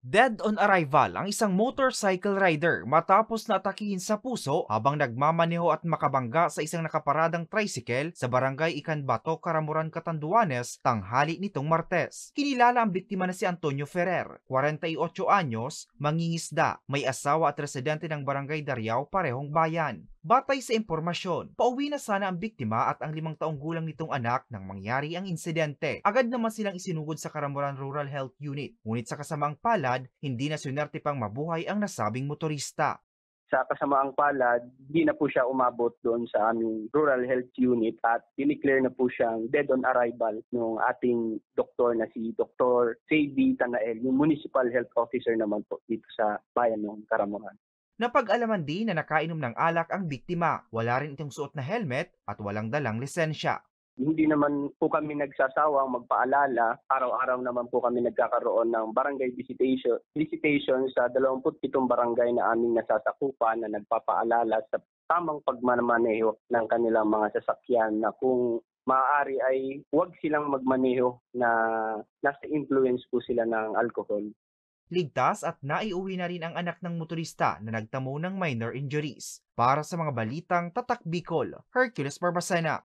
Dead on arrival ang isang motorcycle rider matapos na atakihin sa puso habang nagmamaneho at makabangga sa isang nakaparadang tricycle sa barangay Icanbato, Caramuran, Catanduanes tanghali nitong Martes. Kinilala ang biktima na si Antonio Ferrer, 48 anyos, mangingisda, may asawa at residente ng barangay Dariao, parehong bayan. Batay sa impormasyon, pauwi na sana ang biktima at ang 5 taong gulang nitong anak nang mangyari ang insidente. Agad naman silang isinugod sa Caramuran Rural Health Unit, ngunit sa kasamaang palad, hindi na swinerte pang mabuhay ang nasabing motorista. Sa kasamaang palad, di na po siya umabot doon sa aming rural health unit at dineclare na po siyang dead on arrival ng ating doktor na si Dr. Sadie Tanael, yung municipal health officer naman po dito sa bayan ng Caramuran. Napag-alaman din na nakainom ng alak ang biktima, wala rin itong suot na helmet at walang dalang lisensya. Hindi naman po kami nagsasawang magpaalala. Araw-araw naman po kami nagkakaroon ng barangay visitation sa 27 barangay na aming nasasakupan na nagpapaalala sa tamang pagmamaneho ng kanilang mga sasakyan na kung maaari ay huwag silang magmaneho na nasa influence po sila ng alcohol. Ligtas at naiuwi na rin ang anak ng motorista na nagtamo ng minor injuries. Para sa mga balitang Tatak Bicol, Hercules Barbacena.